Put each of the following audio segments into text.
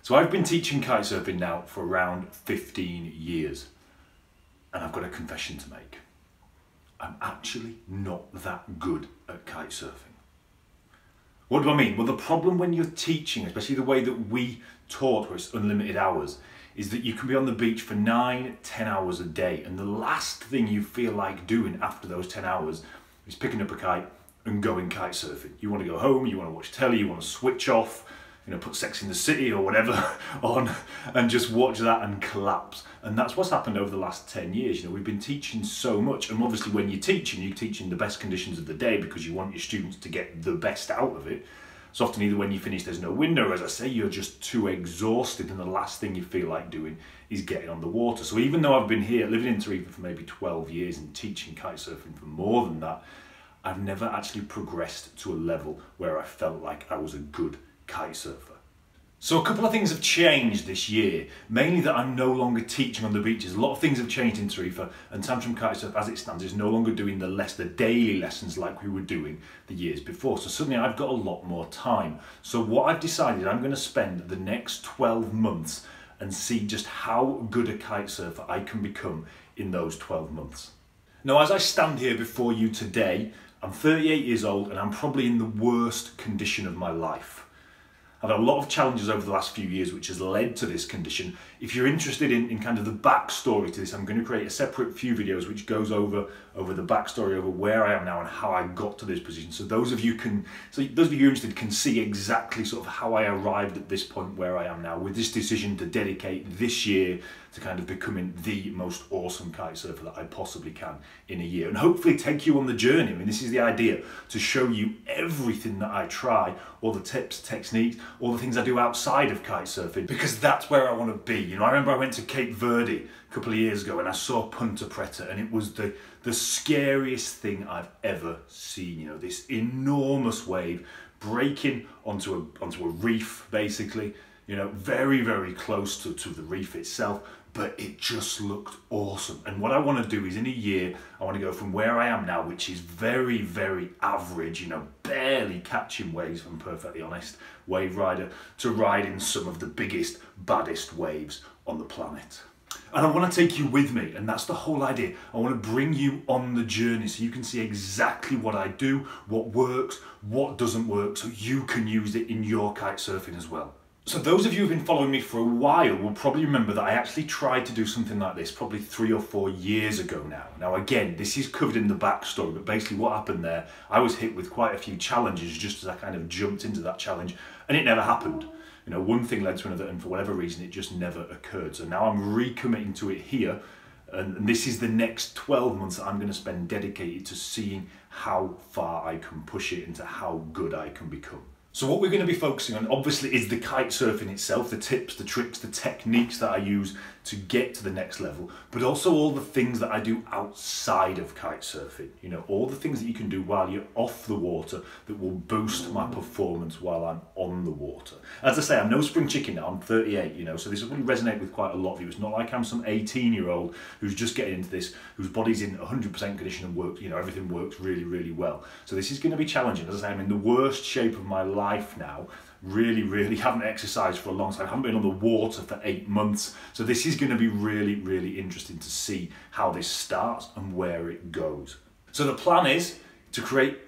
So I've been teaching kitesurfing now for around 15 years, and I've got a confession to make. I'm actually not that good at kitesurfing. What do I mean? Well, the problem when you're teaching, especially the way that we taught, where it's unlimited hours, is that you can be on the beach for 9, 10 hours a day, and the last thing you feel like doing after those 10 hours is picking up a kite and going kitesurfing. You want to go home, you want to watch telly, you want to switch off, put Sex in the City or whatever on and just watch that and collapse. And that's what's happened over the last 10 years. We've been teaching so much, and obviously when you're teaching the best conditions of the day because you want your students to get the best out of it. So often either when you finish there's no wind, or as I say, you're just too exhausted and the last thing you feel like doing is getting on the water. So even though I've been here living in Tenerife for maybe 12 years and teaching kitesurfing for more than that, I've never actually progressed to a level where I felt like I was a good kitesurfer. So a couple of things have changed this year, mainly that I'm no longer teaching on the beaches. A lot of things have changed in Tenerife, and Tantrum Kitesurf as it stands is no longer doing the daily lessons like we were doing the years before. So suddenly I've got a lot more time. So what I've decided, I'm going to spend the next 12 months and see just how good a kitesurfer I can become in those 12 months. Now, as I stand here before you today, I'm 38 years old and I'm probably in the worst condition of my life. I've had a lot of challenges over the last few years which has led to this condition. If you're interested in kind of the backstory to this, I'm going to create a separate few videos which goes over the backstory, over where I am now and how I got to this position. So those of you who are interested can see exactly sort of how I arrived at this point where I am now, with this decision to dedicate this year to kind of becoming the most awesome kitesurfer that I possibly can in a year, and hopefully take you on the journey. I mean, this is the idea, to show you everything that I try, all the tips, techniques, all the things I do outside of kitesurfing, because that's where I want to be. I remember I went to Cape Verde a couple of years ago and I saw Punta Preta, and it was the scariest thing I've ever seen. This enormous wave breaking onto a reef, basically, very, very close to the reef itself, but it just looked awesome. And what I want to do is, in a year, I want to go from where I am now, which is very, very average, barely catching waves, if I'm perfectly honest, wave rider, to riding some of the biggest, baddest waves on the planet. And I want to take you with me, and that's the whole idea. I want to bring you on the journey so you can see exactly what I do, what works, what doesn't work, so you can use it in your kitesurfing as well. So those of you who've been following me for a while will probably remember that I actually tried to do something like this probably 3 or 4 years ago now. Now again, this is covered in the backstory, but basically what happened there, I was hit with quite a few challenges just as I kind of jumped into that challenge, and it never happened. One thing led to another, and for whatever reason it just never occurred. So now I'm recommitting to it here, and this is the next 12 months that I'm going to spend dedicated to seeing how far I can push it into how good I can become. So what we're going to be focusing on, obviously, is the kitesurfing itself, the tips, the tricks, the techniques that I use to get to the next level, but also all the things that I do outside of kitesurfing. All the things that you can do while you're off the water that will boost my performance while I'm on the water. As I say, I'm no spring chicken now, I'm 38, so this will probably resonate with quite a lot of you. It's not like I'm some 18-year-old who's just getting into this, whose body's in 100% condition and works, everything works really, really well. So this is going to be challenging. As I say, I'm in the worst shape of my life now. Really haven't exercised for a long time. I haven't been on the water for 8 months. So this is going to be really interesting to see how this starts and where it goes. So the plan is to create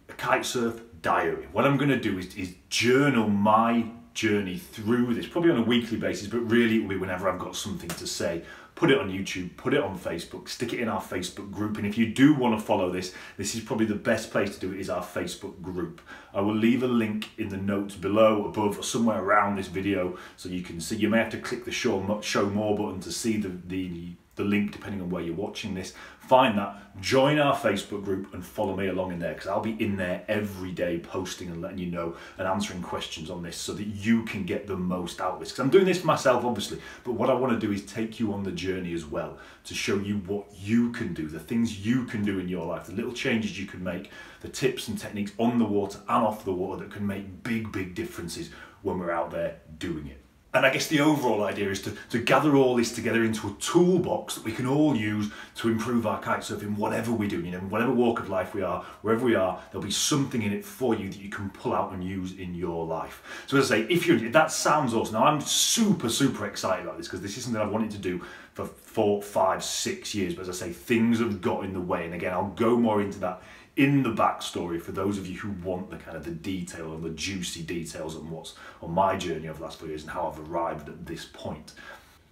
a kitesurf diary. What I'm going to do is journal my journey through this, probably on a weekly basis, but really it will be whenever I've got something to say. Put it on YouTube, put it on Facebook, stick it in our Facebook group. And if you do want to follow this, this is probably the best place to do it, is our Facebook group. I will leave a link in the notes below, above, or somewhere around this video so you can see. You may have to click the show more button to see the link depending on where you're watching this. Find that, join our Facebook group and follow me along in there, because I'll be in there every day posting and letting you know and answering questions on this so that you can get the most out of this. Because I'm doing this for myself, obviously, but what I want to do is take you on the journey as well, to show you what you can do, the things you can do in your life, the little changes you can make, the tips and techniques on the water and off the water that can make big differences when we're out there doing it. And I guess the overall idea is to gather all this together into a toolbox that we can all use to improve our kitesurfing, whatever we do, you know, whatever walk of life we are, wherever we are, there'll be something in it for you that you can pull out and use in your life. So as I say, if that sounds awesome. Now I'm super, super excited about this because this is something I've wanted to do for 4, 5, 6 years. But as I say, things have got in the way. And again, I'll go more into that in the backstory for those of you who want the kind of the detail and the juicy details on what's on my journey over the last 4 years and how I've arrived at this point.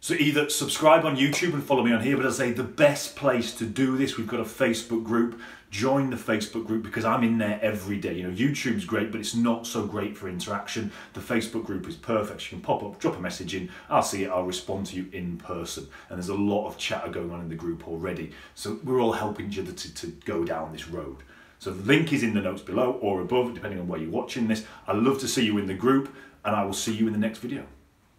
So either subscribe on YouTube and follow me on here, but as I say, the best place to do this, we've got a Facebook group. Join the Facebook group because I'm in there every day. You know, YouTube's great, but it's not so great for interaction. The Facebook group is perfect. You can pop up, drop a message in, I'll see it, I'll respond to you in person. And there's a lot of chatter going on in the group already. So we're all helping each other to go down this road. So the link is in the notes below or above, depending on where you're watching this. I'd love to see you in the group, and I will see you in the next video.